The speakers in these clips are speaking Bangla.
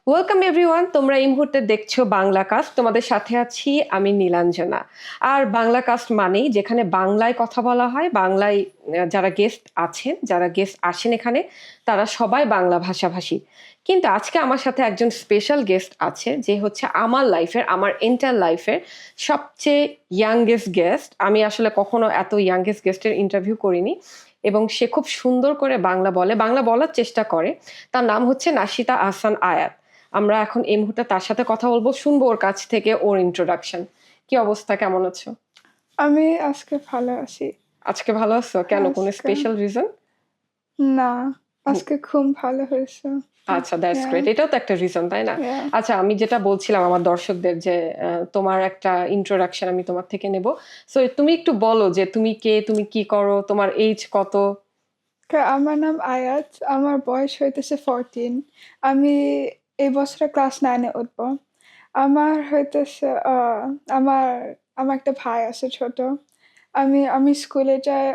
ওয়েলকাম এভরিওয়ান, তোমরা এই মুহূর্তে দেখছো বাংলা কাস্ট। তোমাদের সাথে আছি আমি নীলাঞ্জনা। আর বাংলা কাস্ট মানেই যেখানে বাংলায় কথা বলা হয়, বাংলায় যারা গেস্ট আছেন, যারা গেস্ট আসেন এখানে, তারা সবাই বাংলা ভাষাভাষী। কিন্তু আজকে আমার সাথে একজন স্পেশাল গেস্ট আছে, যে হচ্ছে আমার লাইফের, আমার এন্টার লাইফের সবচেয়ে ইয়াংগেস্ট গেস্ট। আমি আসলে কখনো এত ইয়াংগেস্ট গেস্টের ইন্টারভিউ করিনি, এবং সে খুব সুন্দর করে বাংলা বলে, বাংলা বলার চেষ্টা করে। তার নাম হচ্ছে নাশিতা আহসান আয়াত। আমরা এখন এই মুহূর্তে তার সাথে কথা বলবো, শুনবো ওর কাছ থেকে ওর ইন্ট্রোডাকশন। কি অবস্থা, কেমন আছো? আমি আজকে ভালো আছি। আজকে ভালো আছো? কেন, কোনো আজকে স্পেশাল রিজন? না, আজকে খুব ভালো হয়েছে। আচ্ছা, দ্যাটস Yeah, গ্রেট। এটাও তো একটা রিজন, তাই না? yeah. আচ্ছা, আমি যেটা বলছিলাম আমার দর্শকদের যে তোমার একটা ইন্ট্রোডাকশন আমি তোমার থেকে নেব। সো তুমি একটু বলো যে তুমি কে, তুমি কি করো, তোমার এজ কত? আমার নাম আয়াত, আমার বয়স হইতেছে 14। আমি এই বছরে ক্লাস 9-এ উঠব। আমার হইতেছে আমার আমার একটা ভাই আছে ছোট। আমি স্কুলে যাই,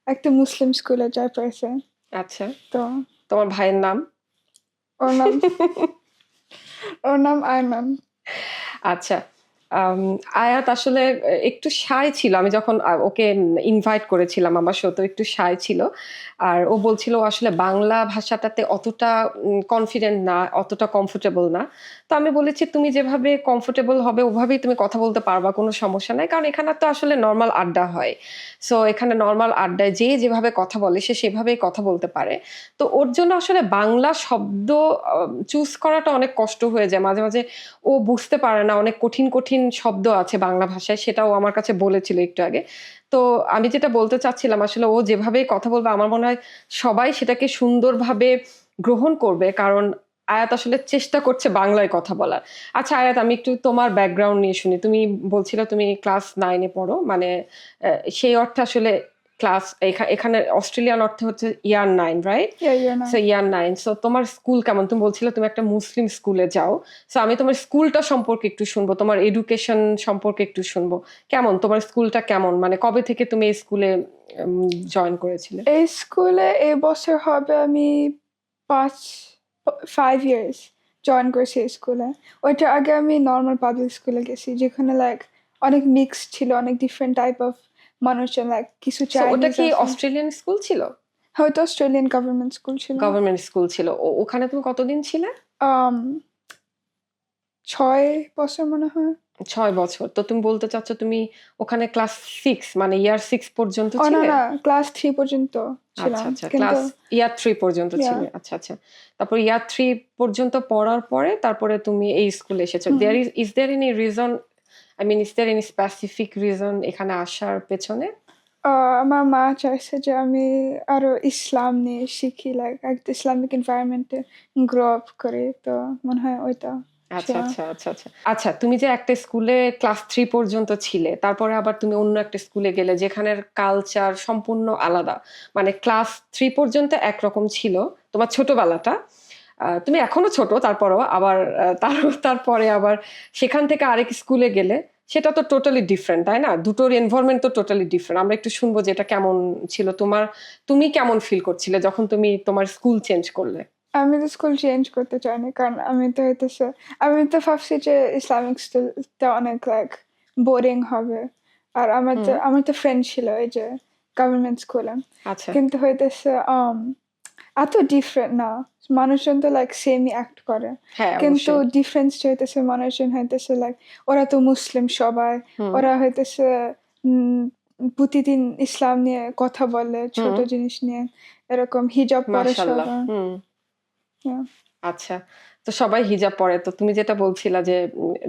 একটা মুসলিম স্কুলে যাই পড়তে। আচ্ছা, তো তোমার ভাইয়ের নাম? ওর নাম ওর নাম আয়মান। আচ্ছা, আয়াত আসলে একটু শাই ছিল। আমি যখন ওকে ইনভাইট করেছিলাম আমার শো, তো একটু শাই ছিল। আর ও বলছিল ও আসলে বাংলা ভাষাটাতে অতটা কনফিডেন্ট না, অতটা কমফোর্টেবল না। তো আমি বলেছি তুমি যেভাবে কমফোর্টেবল হবে ওভাবেই তুমি কথা বলতে পারবা, কোনো সমস্যা নাই। কারণ এখানে তো আসলে নর্মাল আড্ডা হয়। সো এখানে নর্মাল আড্ডায় যে যেভাবে কথা বলে সে সেভাবেই কথা বলতে পারে। তো ওর জন্য আসলে বাংলা শব্দ চুজ করাটা অনেক কষ্ট হয়ে যায় মাঝে মাঝে। ও বুঝতে পারে না, অনেক কঠিন কঠিন শব্দ আছে বাংলা ভাষায়, সেটাও আমার কাছে বলেছিল একটু আগে। তো আমি যেটা বলতে চাচ্ছিলাম, আসলে ও যেভাবে কথা বলবে আমার মনে হয় সবাই সেটাকে সুন্দরভাবে গ্রহণ করবে, কারণ আয়াত আসলে চেষ্টা করছে বাংলায় কথা বলার। আচ্ছা আয়াত, আমি একটু তোমার ব্যাকগ্রাউন্ড নিয়ে শুনি। তুমি বলছিলে তুমি ক্লাস 9-এ পড়ো, মানে সেই অর্থে আসলে ক্লাস এখানে অস্ট্রেলিয়ান অর্থে হচ্ছে ইয়ার 9, right? Yeah, you're so not. Year 9। So তোমার স্কুল কেমন? তুমি বলছিলে তুমি একটা মুসলিম স্কুলে যাও। সো আমি তোমার স্কুলটা সম্পর্কে একটু শুনবো, তোমার এডুকেশন সম্পর্কে একটু শুনবো। কেমন তোমার স্কুলটা, কেমন, মানে কবে থেকে তুমি এই স্কুলে জয়েন করেছিলে? এই স্কুলে এই বছর হবে আমি 5 ইয়ার্স জয়েন করেছি এই স্কুলে। ওইটার আগে আমি নর্মাল পাবলিক স্কুলে গেছি, যেখানে লাইক অনেক মিক্স ছিল, অনেক ডিফারেন্ট টাইপ অফ মানুষজন, লাইক কিছু সো ওটা চাইনিজ কি আছে। অস্ট্রেলিয়ান স্কুল ছিল? হয়তো অস্ট্রেলিয়ান গভর্নমেন্ট স্কুল ছিল। গভর্নমেন্ট স্কুল ছিল। ওখানে তুমি কতদিন ছিলে? um 6 বছর মনে হয়। 6 বছর। তো তুমি বলতে চাচ্ছ তুমি ওখানে ক্লাস 6, মানে ইয়ার 6 পর্যন্ত ও না ছিলে? না, ক্লাস 3 পর্যন্ত আচ্ছা ছিলাম, আচ্ছা, কিন্তু ক্লাস ইয়ার 3 পর্যন্ত ইয়া ছিলে। আচ্ছা আচ্ছা। তারপর ইয়ার 3 পর্যন্ত পড়ার পরে তারপরে তুমি এই স্কুলে এসেছো। Is there any reason, I mean is there any specific reason এখানে আসার পেছনে? আমার মা চাইছে যে আমি আরো ইসলাম নিয়ে শিখি, লাইক একটা ইসলামিক এনভায়রনমেন্টে গ্রো আপ করি, তো মনে হয় ওইটা আচ্ছা ছিল। আচ্ছা আচ্ছা আচ্ছা আচ্ছা, তুমি যে একটা স্কুলে ক্লাস 3 পর্যন্ত ছিলে, তারপরে আবার তুমি অন্য একটা স্কুলে গেলে যেখানের কালচার সম্পূর্ণ আলাদা। মানে ক্লাস 3 পর্যন্ত একরকম ছিল তোমার ছোটবেলাটা, তুমি এখনো ছোট, তারপরও আবার তারপরে আবার সেখান থেকে আরেক স্কুলে গেলে সেটা তো টোটালি ডিফারেন্ট, তাই না? দুটোর এনভায়রনমেন্ট তো টোটালি ডিফারেন্ট। আমরা একটু শুনবো যে এটা কেমন ছিল তোমার, তুমি কেমন ফিল করছিলে যখন তুমি তোমার স্কুল চেঞ্জ করলে? আমি তো স্কুল চেঞ্জ করতে চাইনি, কারণ আমি তো ভাবছি যে ইসলামিক স্কুলটা অনেক লাইক বোরিং হবে। আর হুম। আমার তো ফ্রেন্ড ছিল এই যে গভর্নমেন্ট স্কুলে, আচ্ছা। কিন্তু হইতেছে এত ডিফারেন্ট না। মানুষজন তো লাইক সেমই অ্যাক্ট করে, হ্যাঁ, কিন্তু অবশ্যই। ডিফারেন্স হইতেছে মানুষজন হইতেছে লাইক ওরা তো মুসলিম সবাই, হুম। ওরা হইতেছে উম প্রতিদিন ইসলাম নিয়ে কথা বলে, ছোট হুম। জিনিস নিয়ে, এরকম হিজাব পরে মাশাআল্লাহ। সবাই। হুম। Yeah. আচ্ছা। তো সবাই হিজাব পরে। তো তুমি যেটা বলছিলা যে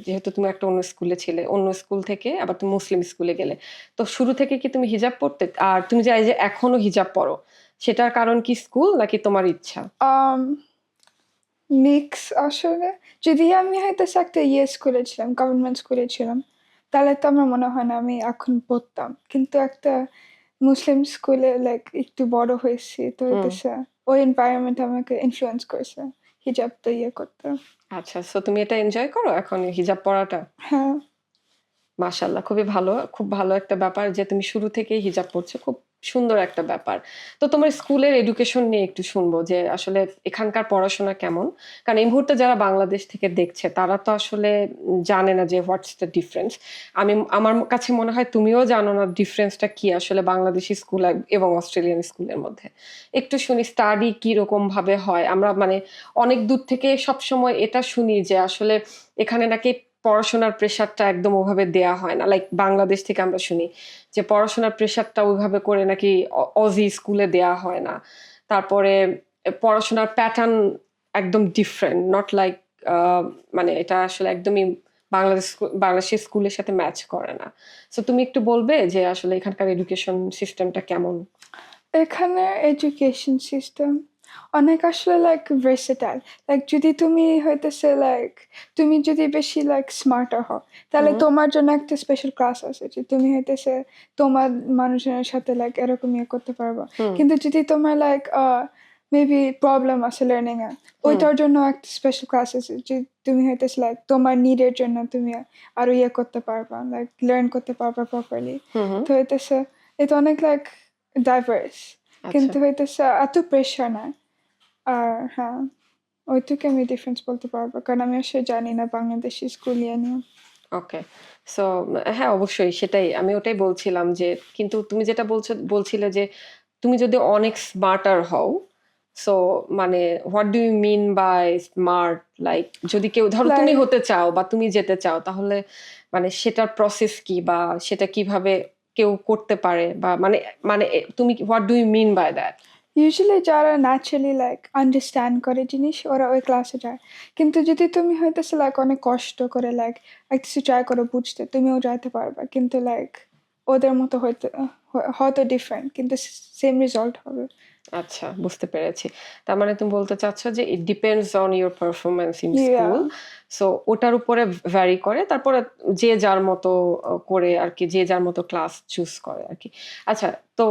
যেহেতু তুমি একটা অন্য স্কুলে ছিলে, অন্য স্কুল থেকে আবার তুমি মুসলিম স্কুলে গেলে। তো শুরু থেকে কি তুমি হিজাব পড়তে? আর তুমি যে এই যে এখনো হিজাব পড়ো, সেটার কারণ কি স্কুল নাকি তোমার ইচ্ছা? um মিক্স আসলে। যদি আমি হয়তো একটা স্কুলে ছিলাম, গভর্নমেন্ট স্কুলে ছিলাম, তাহলে তো আমার মনে হয় না আমি এখন পড়তাম। কিন্তু একটা মুসলিম স্কুলে লাইক একটু বড় হয়েছি, তো হুম। হইতেছে ওই এনভায়রনমেন্ট আমাকে ইনফ্লুয়েন্স করছে হিজাব তো করতে। আচ্ছা। সো তুমি এটা এনজয় করো এখন হিজাব পড়াটা? হ্যাঁ। মাশাআল্লাহ, খুবই ভালো। খুব ভালো একটা ব্যাপার যে তুমি শুরু থেকেই হিজাব পড়ছো। খুব সুন্দর একটা ব্যাপার। তো তোমার স্কুলের এডুকেশন নিয়ে একটু শুনবো যে আসলে এখানকার পড়াশোনা কেমন? কারণ এই মুহূর্তে যারা বাংলাদেশ থেকে দেখছে তারা তো আসলে জানে না যে হোয়াটস দ্য ডিফারেন্স। আমার কাছে মনে হয় তুমিও জানো না ডিফারেন্সটা কি আসলে বাংলাদেশি স্কুল এবং অস্ট্রেলিয়ান স্কুলের মধ্যে। একটু শুনি স্টাডি কিরকম ভাবে হয়। আমরা মানে অনেক দূর থেকে সবসময় এটা শুনি যে আসলে এখানে নাকি পড়াশোনার প্রেশারটা একদম ওভাবে দেয়া হয় না। লাইক বাংলাদেশ থেকে আমরা শুনি যে পড়াশোনার প্রেশারটা ওইভাবে করে নাকি অজি স্কুলে দেয়া হয় না। তারপরে পড়াশোনার প্যাটার্ন একদম ডিফারেন্ট, নট লাইক মানে এটা আসলে একদমই বাংলাদেশি স্কুলের সাথে ম্যাচ করে না। সো তুমি একটু বলবে যে আসলে এখানকার এডুকেশন সিস্টেমটা কেমন? এখানে এডুকেশন সিস্টেম অনেক আসলে লাইক ভার্সেটাইল। লাইক যদি তুমি হইতেছে লাইক তুমি যদি বেশি লাইক স্মার্টার হও, তাহলে হুম তোমার জন্য একটা স্পেশাল ক্লাস আছে যে তুমি হইতেছে তোমার মানুষজনের সাথে লাইক এরকম ইয়ে করতে পারবা। হুম কিন্তু যদি তোমার লাইক মেবি প্রবলেম আছে লার্নিং এ, হুম ওইটার জন্য একটা স্পেশাল ক্লাস আছে যে তুমি হইতেছে লাইক তোমার নিডের জন্য তুমি আরো ইয়ে করতে পারবা, লাইক লার্ন করতে পারবা প্রপারলি। হুম হুম তো হইতেছে এটা অনেক লাইক ডাইভার্স, আচ্ছা কিন্তু হইতেছে এত প্রেশার না। আর হ্যাঁ, ওইটুকু আমি ডিফারেন্স বলতে পারবো, কারণ আমি আসলে জানি না বাংলাদেশি স্কুল ইয়ে নিয়ে। ওকে। সো হ্যাঁ, অবশ্যই সেটাই। আমি ওটাই বলছিলাম যে কিন্তু তুমি যেটা বলছিলে যে তুমি যদি অনেক স্মার্টার হও, সো মানে what do you mean by smart? Like যদি কেউ ধরো তুমি লাইক হতে চাও বা তুমি যেতে চাও তাহলে মানে সেটার প্রসেস কি বা সেটা কিভাবে কেউ করতে পারে বা মানে মানে তুমি what do you mean by that? Usually যারা ন্যাচারালি লাইক আন্ডারস্ট্যান্ড করে জিনিস ওরা ওই ক্লাসে যায়। কিন্তু যদি তুমি হইতেছে লাইক অনেক কষ্ট করে লাইক কিছু ট্রাই করে বুঝতে, তুমিও যাইতে পারবা, কিন্তু লাইক ওদের মতো হয়তো হয়তো ডিফারেন্ট, কিন্তু সেম রেজাল্ট হবে। আচ্ছা, বুঝতে পেরেছি। তার মানে তুমি বলতে চাচ্ছ যে it depends on your performance in yeah school. So ওটার উপরে ভ্যারি করে। তারপরে যে যার মতো করে আরকি, যে যার মতো ক্লাস চুজ করে আরকি। আচ্ছা, তো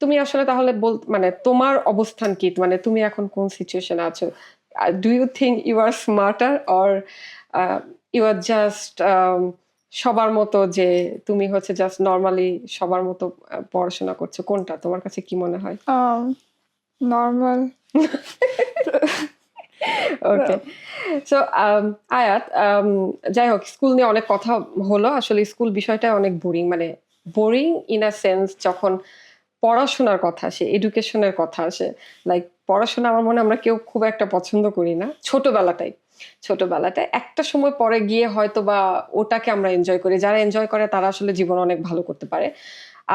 তুমি আসলে তাহলে মানে তোমার অবস্থান কি? মানে তুমি এখন কোন সিচুয়েশন এ আছো? Do you think you are smarter or you are just সবার মতো, যে তুমি হচ্ছে জাস্ট নরমালি সবার মতো পড়াশোনা করছো? কোনটা? তোমার কাছে কি মনে হয়? নর্মাল। ওকে। সো আয়াত, যাই হোক, স্কুল নিয়ে অনেক কথা হলো। আসলে স্কুল বিষয়টা অনেক বোরিং, মানে বোরিং ইন আ সেন্স যখন পড়াশোনার কথা আসে, এডুকেশনের কথা আসে। লাইক পড়াশোনা আমার মনে হয় আমরা কেউ খুব একটা পছন্দ করি না ছোটবেলাটায় একটা সময় পরে গিয়ে হয়তো বা ওটাকে আমরা এনজয় করি। যারা এনজয় করে তারা আসলে জীবন অনেক ভালো করতে পারে।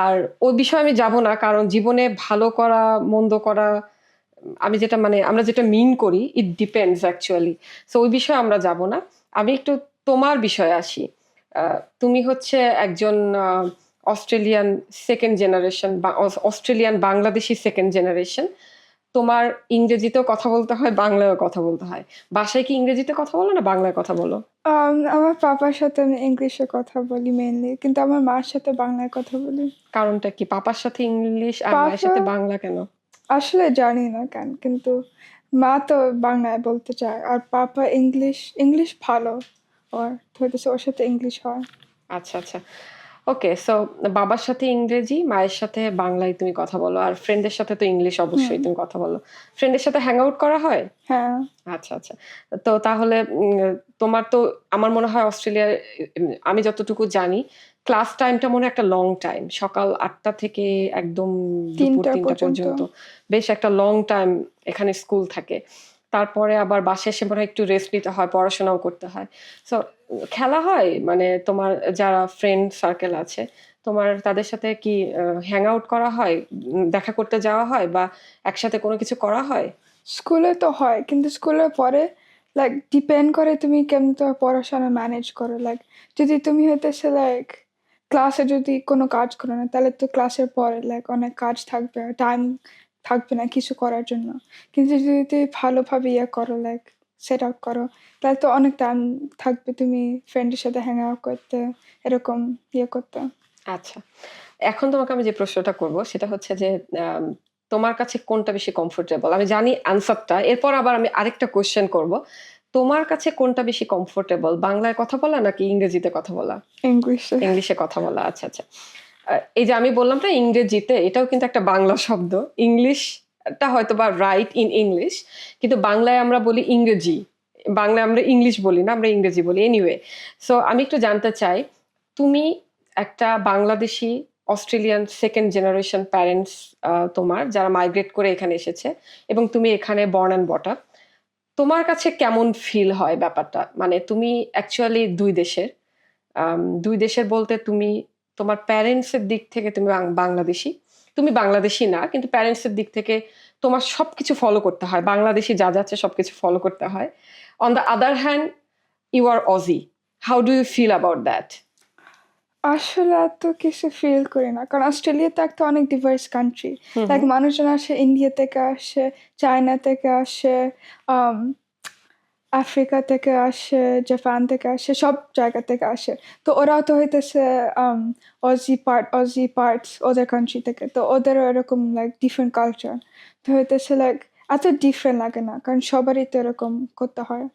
আর ওই বিষয়ে আমি যাব না, কারণ জীবনে ভালো করা মন্দ করা আমি যেটা মানে আমরা যেটা মিন করি ইট ডিপেন্ডস অ্যাকচুয়ালি। সো ওই বিষয়ে আমরা যাব না। আমি একটু তোমার বিষয়ে আসি। তুমি হচ্ছে একজন অস্ট্রেলিয়ান সেকেন্ড জেনারেশন বা অস্ট্রেলিয়ান বাংলাদেশি সেকেন্ড জেনারেশন। তোমার ইংরেজিতেও কথা বলতে হয়, বাংলায়ও কথা বলতে হয়। বাসায় কি ইংরেজিতে কথা বলো না বাংলায় কথা বলো? আমার পাপার সাথে আমি ইংলিশে কথা বলি মেইনলি, কিন্তু আমার মার সাথে বাংলায় কথা বলি। কারণটা কি? পাপার সাথে ইংলিশ আর মায়ের পাপা সাথে বাংলা কেন? আসলে জানি না কেন, কিন্তু মা তো বাংলায় বলতে চায়, আর পাপা ইংলিশ ইংলিশ ভালো, ওর হইতেছে ওর সাথে ইংলিশ হয়। আচ্ছা, আচ্ছা। ওকে, সো বাবার সাথে ইংরেজি, মায়ের সাথে বাংলায় তুমি কথা বলো। আর ফ্রেন্ডের সাথে তো ইংলিশ হুম। অবশ্যই তুমি কথা বলো। ফ্রেন্ডের সাথে হ্যাং আউট করা হয়? হ্যাঁ। আচ্ছা, আচ্ছা। তো তাহলে তোমার তো আমার মনে হয় অস্ট্রেলিয়ায় আমি যতটুকু জানি ক্লাস টাইমটা মনে হয় একটা লং টাইম। সকাল ৮টা থেকে একদম দুপুর ৩টা ৩টা পর্যন্ত। পর্যন্ত। বেশ একটা লং টাইম এখানে স্কুল থাকে। তারপরে আবার বাসায় এসে মনে হয় একটু রেস্ট নিতে হয়, পড়াশোনাও করতে হয়। সো খেলা হয়? মানে তোমার যারা ফ্রেন্ড সার্কেল আছে, তোমার তাদের সাথে কি হ্যাং আউট করা হয়? দেখা করতে যাওয়া হয় বা একসাথে কোনো কিছু করা হয়? স্কুলে তো হয়, কিন্তু স্কুলের পরে লাইক ডিপেন্ড করে তুমি কেমন তোমার পড়াশোনা ম্যানেজ করো। লাইক যদি তুমি হইতেছে লাইক ক্লাসে যদি কোনো কাজ করো না, তাহলে তো ক্লাসের পরে লাইক অনেক কাজ থাকবে, টাইম থাকবে না কিছু করার জন্য। কিন্তু যদি তুমি ভালোভাবে ইয়ে করো, লাইক সেট আউট করো, তাহলে তো অনেক টাইম থাকবে তুমি ফ্রেন্ডের সাথে হ্যাং আউট করতে, এরকম ইয়ে করতে। আচ্ছা। এখন তোমাকে আমি যে প্রশ্নটা করব সেটা হচ্ছে যে আম তোমার কাছে কোনটা বেশি কমফোর্টেবল? আমি জানি অ্যান্সারটা। এরপর আবার আমি আরেকটা কোয়েশ্চেন করব। তোমার কাছে কোনটা বেশি কমফোর্টেবল? বাংলায় কথা বলা নাকি ইংরেজিতে কথা বলা? ইংলিশে। ইংলিশে কথা বলা। আচ্ছা, আচ্ছা। এই যে আমি বললাম না ইংরেজিতে, এটাও কিন্তু একটা বাংলা শব্দ। ইংলিশটা হয়তো বা রাইট ইন ইংলিশ, কিন্তু বাংলায় আমরা বলি ইংরেজি। বাংলায় আমরা ইংলিশ বলি না, আমরা ইংরেজি বলি। এনিওয়ে, সো আমি একটু জানতে চাই, তুমি একটা Bangladeshi Australian second generation parents, তোমার যারা মাইগ্রেট করে এখানে এসেছে, এবং তুমি এখানে বর্ন অ্যান্ড বট আপ। তোমার কাছে কেমন ফিল হয় ব্যাপারটা? মানে তুমি অ্যাকচুয়ালি দুই দেশের বলতে তুমি তোমার প্যারেন্টসের দিক থেকে তুমি বাংলাদেশি, তুমি বাংলাদেশি না, কিন্তু প্যারেন্টসের দিক থেকে তোমার সবকিছু ফলো করতে হয়, বাংলাদেশি যা যাচ্ছে সবকিছু ফলো করতে হয়। On the other hand, you are Aussie. How do you feel about that? আসলে এত কিছু ফিল করি না। কারণ অস্ট্রেলিয়া তো একটা অনেক diverse কান্ট্রি। হুম লাইক হুম। মানুষজন আসে ইন্ডিয়া থেকে আসে, চায়না থেকে আসে, আম আফ্রিকা থেকে আসে, জাপান থেকে আসে, সব জায়গা থেকে আসে। তো ওরাও তো হইতেছে অজি পার্টস ওদের কান্ট্রি থেকে। তো ওদেরও এরকম লাইক ডিফারেন্ট কালচার। তো হইতেছে লাইক এত ডিফারেন্ট লাগে না। কারণ সবারই তো এরকম করতে হয়।